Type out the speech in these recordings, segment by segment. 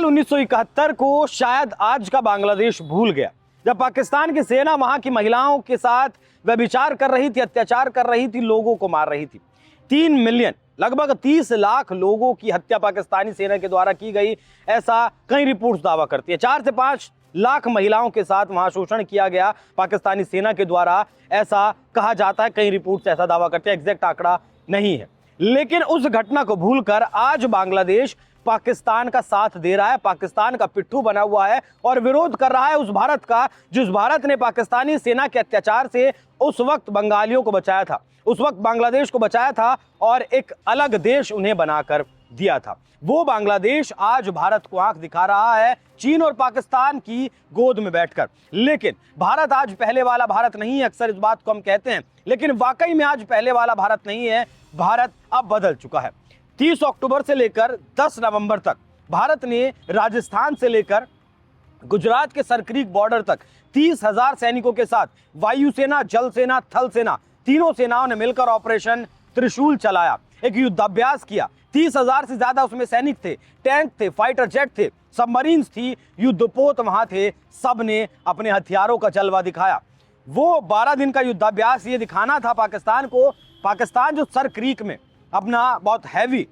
1971 को शायद आज का बांग्लादेश भूल गया, जब पाकिस्तान की सेना वहां की महिलाओं के साथ व्यभिचार कर रही थी, अत्याचार कर रही थी, लोगों को मार रही थी। 3 मिलियन, लगभग 30 लाख लोगों की हत्या पाकिस्तानी सेना के द्वारा की गई, ऐसा कई रिपोर्ट्स दावा करती है। 4 से 5 लाख महिलाओं के साथ वहां शोषण किया गया पाकिस्तानी सेना के द्वारा, ऐसा कहा जाता है। कई रिपोर्ट्स ऐसा दावा करते हैं, एग्जैक्ट आंकड़ा नहीं है। लेकिन उस घटना को भूलकर आज बांग्लादेश पाकिस्तान का साथ दे रहा है, पाकिस्तान का पिट्ठू बना हुआ है और विरोध कर रहा है उस भारत का, जिस भारत ने पाकिस्तानी सेना के अत्याचार से उस वक्त बंगालियों को बचाया था, उस वक्त बांग्लादेश को बचाया था और एक अलग देश उन्हें बनाकर दिया था। वो बांग्लादेश आज भारत को आंख दिखा रहा है चीन और पाकिस्तान की गोद में बैठकर। लेकिन भारत आज पहले वाला भारत नहीं है, अक्सर इस बात को हम कहते हैं, लेकिन वाकई में आज पहले वाला भारत नहीं है। भारत अब बदल चुका है। 30 अक्टूबर से लेकर 10 नवंबर तक भारत ने राजस्थान से लेकर गुजरात के सरक्रीक बॉर्डर तक 30,000 सैनिकों के साथ वायुसेना, जल सेना, थल सेना, तीनों सेनाओं ने मिलकर ऑपरेशन त्रिशूल चलाया, एक युद्धाभ्यास किया। 30,000 से ज्यादा उसमें सैनिक थे, टैंक थे, फाइटर जेट थे, सबमरीन्स थी, युद्धपोत वहां थे, सब ने अपने हथियारों का जलवा दिखाया। वो 12 दिन का युद्धाभ्यास ये दिखाना था पाकिस्तान को। पाकिस्तान जो सर क्रीक में अपना बहुत हैवी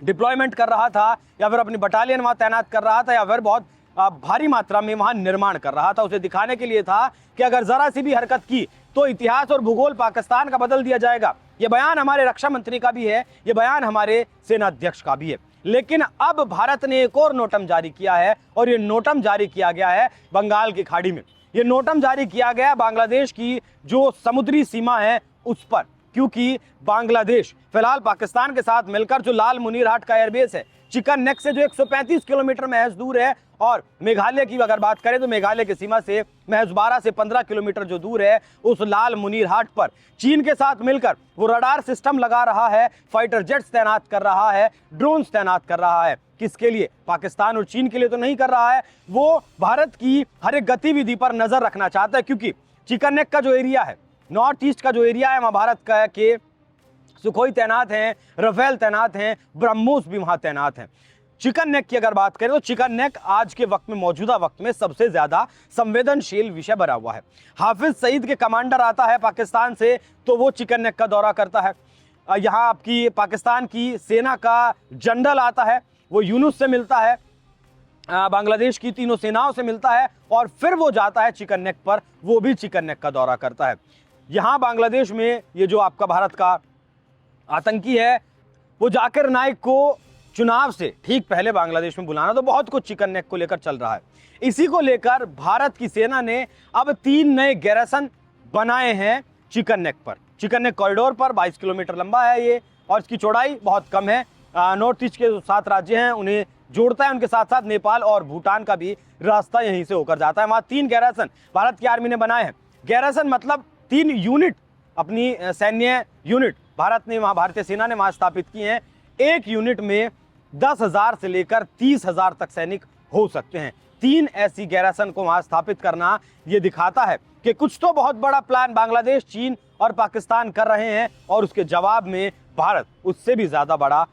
डिप्लॉयमेंट कर रहा था, या फिर अपनी बटालियन वहां तैनात कर रहा था, या फिर बहुत भारी मात्रा में वहां निर्माण कर रहा था, उसे दिखाने के लिए था कि अगर जरा सी भी हरकत की तो इतिहास और भूगोल पाकिस्तान का बदल दिया जाएगा। यह बयान हमारे रक्षा मंत्री का भी है, यह बयान हमारे सेनाध्यक्ष का भी है। लेकिन अब भारत ने एक और नोटम जारी किया है, और यह नोटम जारी किया गया है बंगाल की खाड़ी में। यह नोटम जारी किया गया बांग्लादेश की जो समुद्री सीमा है उस पर, क्योंकि बांग्लादेश फिलहाल पाकिस्तान के साथ मिलकर जो लाल मुनीर हाट का एयरबेस है, चिकन नेक से जो 135 किलोमीटर महज दूर है, और मेघालय की अगर बात करें तो मेघालय की सीमा से महज 12 से 15 किलोमीटर जो दूर है, उस लाल मुनीर हाट पर चीन के साथ मिलकर वो रडार सिस्टम लगा रहा है, फाइटर जेट्स तैनात कर रहा है, ड्रोन्स तैनात कर रहा है। किसके लिए? पाकिस्तान और चीन के लिए तो नहीं कर रहा है, वो भारत की हर एक गतिविधि पर नजर रखना चाहता है। क्योंकि चिकन नेक का जो एरिया है, नॉर्थ ईस्ट का जो एरिया है, वहां भारत का के सुखोई तैनात हैं, राफेल तैनात हैं, ब्रह्मोस भी वहां तैनात हैं। चिकन नेक की अगर बात करें तो चिकन नेक आज के वक्त में, मौजूदा वक्त में सबसे ज्यादा संवेदनशील विषय बना हुआ है। हाफिज सईद के कमांडर आता है पाकिस्तान से तो वो चिकन नेक का दौरा करता है। यहाँ आपकी पाकिस्तान की सेना का जनरल आता है, वो यूनुस से मिलता है, बांग्लादेश की तीनों सेनाओं से मिलता है, और फिर वो जाता है चिकन नेक पर, वो भी चिकन नेक का दौरा करता है। यहाँ बांग्लादेश में ये जो आपका भारत का आतंकी है, वो जाकिर नाइक को चुनाव से ठीक पहले बांग्लादेश में बुलाना, तो बहुत कुछ चिकन नेक को लेकर चल रहा है। इसी को लेकर भारत की सेना ने अब 3 नए गैरसन बनाए हैं चिकन नेक पर, चिकन नेक कॉरिडोर पर। 22 किलोमीटर लंबा है ये, और इसकी चौड़ाई बहुत कम है। नॉर्थ ईस्ट के जो 7 राज्य हैं उन्हें जोड़ता है, उनके साथ साथ नेपाल और भूटान का भी रास्ता यहीं से होकर जाता है। वहाँ 3 गैरसन भारत की आर्मी ने बनाए हैं। गैरसन मतलब 3 यूनिट, अपनी सैन्य यूनिट भारत ने वहाँ, भारतीय सेना ने वहाँ स्थापित की हैं। एक यूनिट में 10,000 से लेकर 30,000 तक सैनिक हो सकते हैं। 3 ऐसी गैरसन को वहाँ स्थापित करना ये दिखाता है कि कुछ तो बहुत बड़ा प्लान बांग्लादेश, चीन और पाकिस्तान कर रहे हैं, और उसके जवाब में भारत उससे भी ज्यादा बड़ा।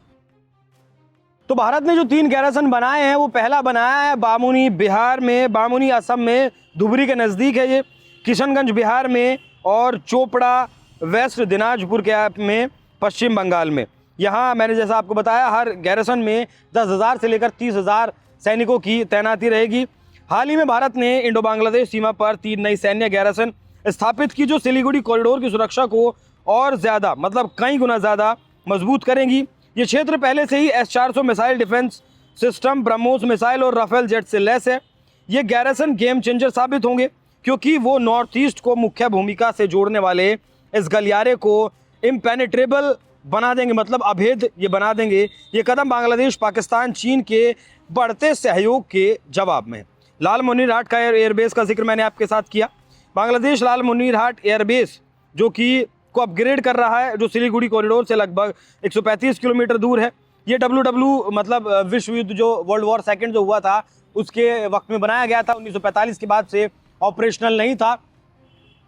तो भारत ने जो 3 गैरसन बनाए हैं, वो पहला बनाया है बामुनी बिहार में, बामुनी असम में, धुबरी के नज़दीक है ये, किशनगंज बिहार में, और चोपड़ा वेस्ट दिनाजपुर के ऐप में पश्चिम बंगाल में। यहाँ मैंने जैसा आपको बताया, हर गैरसन में 10,000 से लेकर 30,000 सैनिकों की तैनाती रहेगी। हाल ही में भारत ने इंडो बांग्लादेश सीमा पर 3 नई सैन्य गैरसन स्थापित की, जो सिलीगुड़ी कॉरिडोर की सुरक्षा को और ज़्यादा, मतलब कई गुना ज़्यादा मजबूत करेंगी। ये क्षेत्र पहले से ही S-400 missile defence system, BrahMos missile और राफेल जेट से लैस है। ये गैरसन गेम चेंजर साबित होंगे, क्योंकि वो नॉर्थ ईस्ट को मुख्य भूमिका से जोड़ने वाले इस गलियारे को इम्पेनेट्रेबल बना देंगे, मतलब अभेद ये बना देंगे। ये कदम बांग्लादेश, पाकिस्तान, चीन के बढ़ते सहयोग के जवाब में। लाल मुनीर हाट का एयरबेस का जिक्र मैंने आपके साथ किया। बांग्लादेश लाल मुनीर हाट एयरबेस जो कि को अपग्रेड कर रहा है, जो सिलीगुड़ी कॉरिडोर से लगभग 135 किलोमीटर दूर है। ये WW मतलब विश्व युद्ध जो वर्ल्ड वॉर सेकेंड जो हुआ था उसके वक्त में बनाया गया था। 1945 के बाद से ऑपरेशनल नहीं था।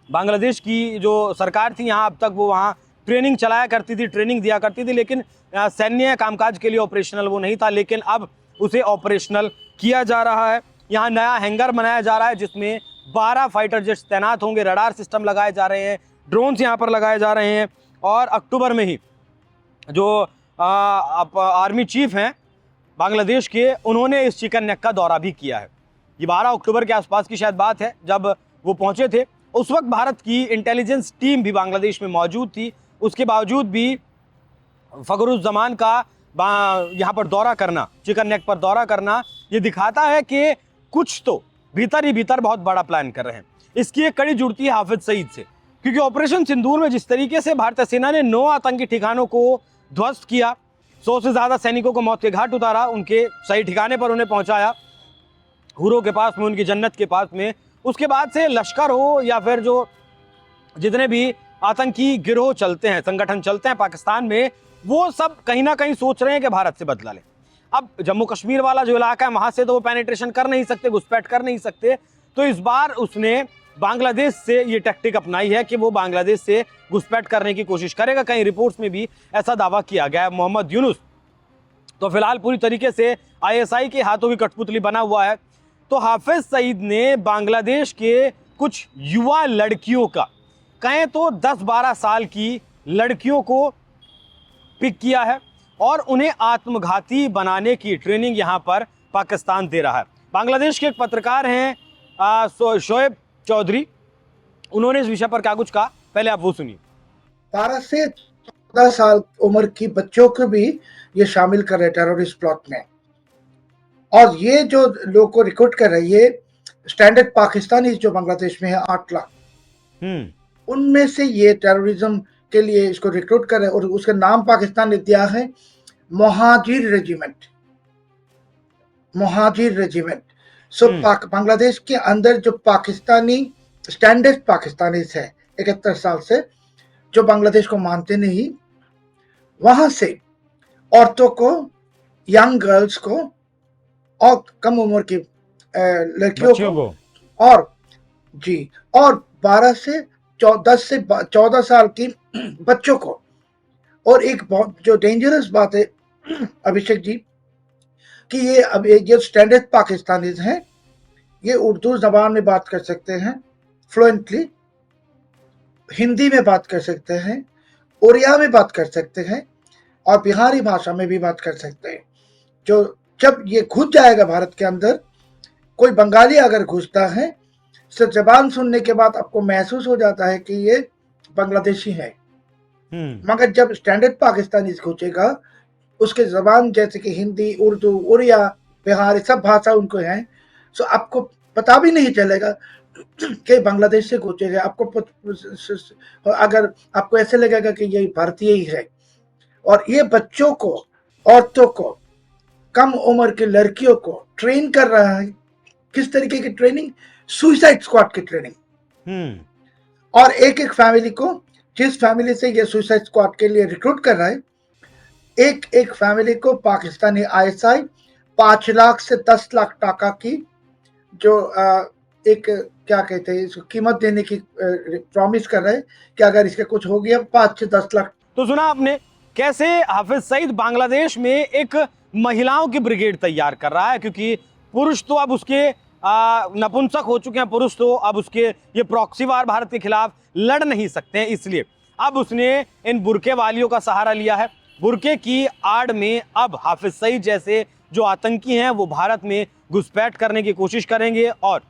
बांग्लादेश की जो सरकार थी यहाँ, अब तक वो वहाँ ट्रेनिंग चलाया करती थी, ट्रेनिंग दिया करती थी, लेकिन सैन्य कामकाज के लिए ऑपरेशनल वो नहीं था। लेकिन अब उसे ऑपरेशनल किया जा रहा है। यहाँ नया हैंगर बनाया जा रहा है जिसमें 12 फाइटर जेट्स तैनात होंगे, रडार सिस्टम लगाए जा रहे हैं, ड्रोन्स यहाँ पर लगाए जा रहे हैं। और अक्टूबर में ही जो आर्मी चीफ हैं बांग्लादेश के, उन्होंने इस चिकन नेक का दौरा भी किया है। ये 12 अक्टूबर के आसपास की शायद बात है जब वो पहुंचे थे। उस वक्त भारत की इंटेलिजेंस टीम भी बांग्लादेश में मौजूद थी। उसके बावजूद भी फखरुज्जमान का यहाँ पर दौरा करना, चिकन नेक पर दौरा करना, ये दिखाता है कि कुछ तो भीतर ही भीतर बहुत बड़ा प्लान कर रहे हैं। इसकी एक कड़ी जुड़ती है हाफिज सईद से, क्योंकि ऑपरेशन सिंदूर में जिस तरीके से भारतीय सेना ने 9 आतंकी ठिकानों को ध्वस्त किया, 100 से ज़्यादा सैनिकों को मौत के घाट उतारा, उनके सही ठिकाने पर उन्हें पहुंचाया, हुरों के पास में, उनकी जन्नत के पास में। उसके बाद से लश्कर हो या फिर जो जितने भी आतंकी गिरोह चलते हैं, संगठन चलते हैं पाकिस्तान में, वो सब कहीं ना कहीं सोच रहे हैं कि भारत से बदला लें। अब जम्मू कश्मीर वाला जो इलाका है, वहां से तो वो पेनिट्रेशन कर नहीं सकते, घुसपैठ कर नहीं सकते। तो इस बार उसने बांग्लादेश से ये टैक्टिक अपनाई है कि वो बांग्लादेश से घुसपैठ करने की कोशिश करेगा। कई रिपोर्ट्स में भी ऐसा दावा किया गया है। मोहम्मद यूनुस तो फिलहाल पूरी तरीके से ISI के हाथों की कठपुतली बना हुआ है। तो हाफिज सईद ने बांग्लादेश के कुछ युवा लड़कियों का, कहें तो 10-12 साल की लड़कियों को पिक किया है और उन्हें आत्मघाती बनाने की ट्रेनिंग यहां पर पाकिस्तान दे रहा है। बांग्लादेश के एक पत्रकार हैं शोएब चौधरी, उन्होंने इस विषय पर क्या कुछ कहा, पहले आप वो सुनिए। 12 से 14 साल उम्र की बच्चों को भी ये शामिल कर रहे हैं टेररिस्ट प्लॉट में। और ये जो लोग को रिक्रूट कर रहे हैं, ये स्टैंडर्ड पाकिस्तानी जो बांग्लादेश में है 8 लाख, उनमें से ये टेररिज्म के लिए इसको रिक्रूट कर रहे हैं। और उसका नाम पाकिस्तान ने दिया है मुहाजिर रेजिमेंट। मुहाजिर रेजिमेंट। सो बांग्लादेश के अंदर जो पाकिस्तानी स्टैंडर्ड पाकिस्तानी है 71 साल से, जो बांग्लादेश को मानते नहीं, वहां से औरतों को, यंग गर्ल्स को और कम उम्र की लड़कियों को और 10 से 14 साल की बच्चों को। और एक बहुत जो डेंजरस बात है अभिषेक जी, कि ये अब जो स्टैंडर्ड पाकिस्तानीज हैं, ये उर्दू जबान में बात कर सकते हैं फ्लुएंटली, हिंदी में बात कर सकते हैं, उड़िया में बात कर सकते हैं और बिहारी भाषा में भी बात कर सकते हैं। जो जब ये घुस जाएगा भारत के अंदर, कोई बंगाली अगर घुसता है, तो जबान सुनने के बाद आपको महसूस हो जाता है कि ये बांग्लादेशी है। मगर जब स्टैंडर्ड पाकिस्तानी घुसेगा, उसके जबान जैसे कि हिंदी, उर्दू, उड़िया, बिहारी सब भाषा उनको है, तो आपको पता भी नहीं चलेगा कि बांग्लादेश से घुसेगा। अगर आपको ऐसे लगेगा कि ये भारतीय ही है। और ये बच्चों को, औरतों को, कम उम्र की लड़कियों को ट्रेन कर रहा है। किस तरीके की ट्रेनिंग? सुसाइड स्क्वाड की ट्रेनिंग। और एक फैमिली को, जिस फैमिली से ये सुसाइड स्क्वाड के लिए रिक्रूट कर रहा है, एक फैमिली को पाकिस्तानी ISI 5 लाख से 10 लाख टाका की जो एक क्या कहते हैं इसको, कीमत देने की प्रॉमिस कर रहे हैं कि अगर इसका कुछ हो गया 5 से 10 लाख। तो सुना आपने कैसे हाफिज सईद बांग्लादेश में एक महिलाओं की ब्रिगेड तैयार कर रहा है, क्योंकि पुरुष तो अब उसके नपुंसक हो चुके हैं, पुरुष तो अब उसके ये प्रॉक्सी वार भारत के खिलाफ लड़ नहीं सकते हैं। इसलिए अब उसने इन बुरके वालियों का सहारा लिया है। बुरके की आड़ में अब हाफिज सईद जैसे जो आतंकी हैं वो भारत में घुसपैठ करने की कोशिश करेंगे और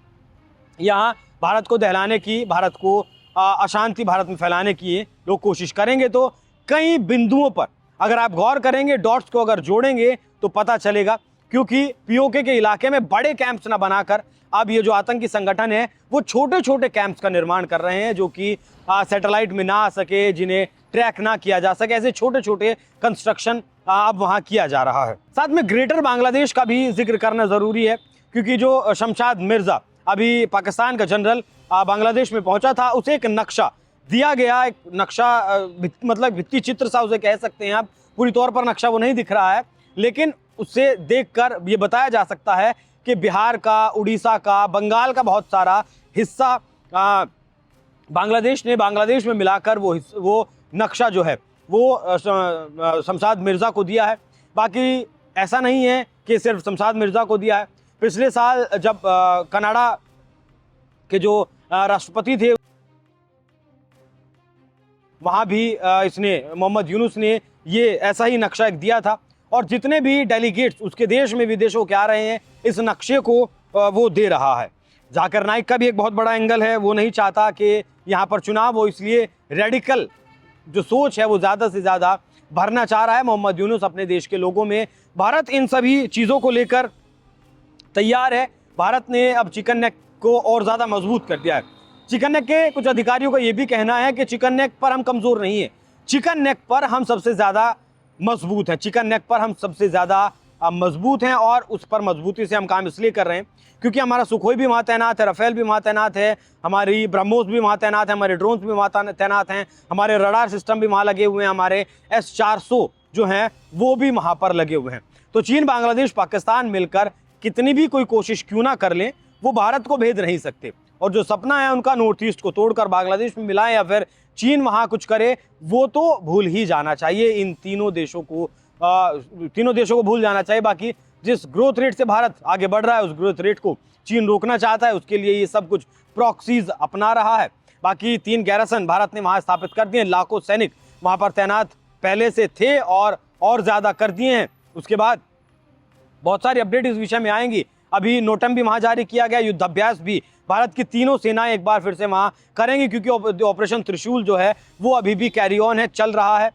यहाँ भारत को दहलाने की, भारत को अशांति भारत में फैलाने की लोग कोशिश करेंगे। तो कई बिंदुओं पर अगर आप गौर करेंगे, डॉट्स को अगर जोड़ेंगे तो पता चलेगा, क्योंकि POK के इलाके में बड़े कैंप्स ना बनाकर अब ये जो आतंकी संगठन है वो छोटे छोटे कैंप्स का निर्माण कर रहे हैं, जो कि सैटेलाइट में ना आ सके, जिन्हें ट्रैक ना किया जा सके, ऐसे छोटे छोटे कंस्ट्रक्शन अब वहाँ किया जा रहा है। साथ में ग्रेटर बांग्लादेश का भी जिक्र करना ज़रूरी है, क्योंकि जो शमशाद मिर्ज़ा अभी पाकिस्तान का जनरल बांग्लादेश में पहुंचा था, उसे एक नक्शा दिया गया, एक नक्शा मतलब भित्ति चित्र सा उसे कह सकते हैं आप। पूरी तौर पर नक्शा वो नहीं दिख रहा है, लेकिन उससे देखकर ये बताया जा सकता है कि बिहार का, उड़ीसा का, बंगाल का बहुत सारा हिस्सा बांग्लादेश में मिलाकर वो नक्शा जो है वो शमशाद मिर्ज़ा को दिया है। बाकी ऐसा नहीं है कि सिर्फ शमशाद मिर्ज़ा को दिया है, पिछले साल जब कनाडा के जो राष्ट्रपति थे वहां भी इसने मोहम्मद यूनुस ने ये ऐसा ही नक्शा एक दिया था, और जितने भी डेलीगेट्स उसके देश में विदेशों के आ रहे हैं इस नक्शे को वो दे रहा है। जाकिर नाइक का भी एक बहुत बड़ा एंगल है, वो नहीं चाहता कि यहाँ पर चुनाव हो, इसलिए रेडिकल जो सोच है वो ज़्यादा से ज़्यादा भरना चाह रहा है मोहम्मद यूनुस अपने देश के लोगों में। भारत इन सभी चीज़ों को लेकर तैयार है। भारत ने अब चिकन नेक को और ज़्यादा मजबूत कर दिया है। चिकन नेक के कुछ अधिकारियों का ये भी कहना है कि चिकन नेक पर हम कमज़ोर नहीं है, चिकन नेक पर हम सबसे ज़्यादा मजबूत हैं, चिकन नेक पर हम सबसे ज़्यादा मजबूत हैं, और उस पर मजबूती से हम काम इसलिए कर रहे हैं क्योंकि हमारा सुखोई भी वहाँ तैनात है, राफेल भी वहाँ तैनात है, हमारी ब्रह्मोस भी वहाँ तैनात है, हमारे ड्रोन्स भी वहाँ तैनात हैं, हमारे रडार सिस्टम भी वहाँ लगे हुए हैं, हमारे S-400 जो हैं वो भी वहाँ पर लगे हुए हैं। तो चीन, बांग्लादेश, पाकिस्तान मिलकर कितनी भी कोई कोशिश क्यों ना कर लें, वो भारत को भेद नहीं सकते। और जो सपना है उनका नॉर्थ ईस्ट को तोड़कर बांग्लादेश में मिलाएं या फिर चीन वहाँ कुछ करे, वो तो भूल ही जाना चाहिए। इन तीनों देशों को भूल जाना चाहिए। बाकी जिस ग्रोथ रेट से भारत आगे बढ़ रहा है उस ग्रोथ रेट को चीन रोकना चाहता है, उसके लिए ये सब कुछ प्रॉक्सीज अपना रहा है। बाकी 3 गैरसन भारत ने वहाँ स्थापित कर दिए, लाखों सैनिक वहाँ पर तैनात पहले से थे और ज़्यादा कर दिए हैं। उसके बाद बहुत सारी अपडेट इस विषय में आएंगी। अभी नोटम भी वहाँ जारी किया गया, युद्धाभ्यास भी भारत की तीनों सेनाएं एक बार फिर से वहाँ करेंगी क्योंकि ऑपरेशन त्रिशूल जो है वो अभी भी कैरी ऑन है, चल रहा है।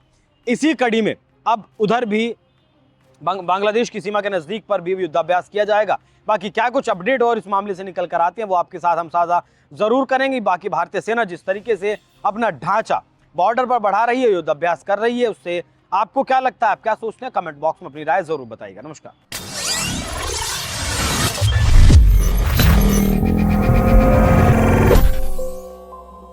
इसी कड़ी में अब उधर भी बांग्लादेश की सीमा के नज़दीक पर भी युद्धाभ्यास किया जाएगा। बाकी क्या कुछ अपडेट और इस मामले से निकल कर आती है वो आपके साथ हम साझा जरूर करेंगे। बाकी भारतीय सेना जिस तरीके से अपना ढांचा बॉर्डर पर बढ़ा रही है, युद्धाभ्यास कर रही है, उससे आपको क्या लगता है, आप क्या सोचते हैं, कमेंट बॉक्स में अपनी राय जरूर बताइएगा। नमस्कार।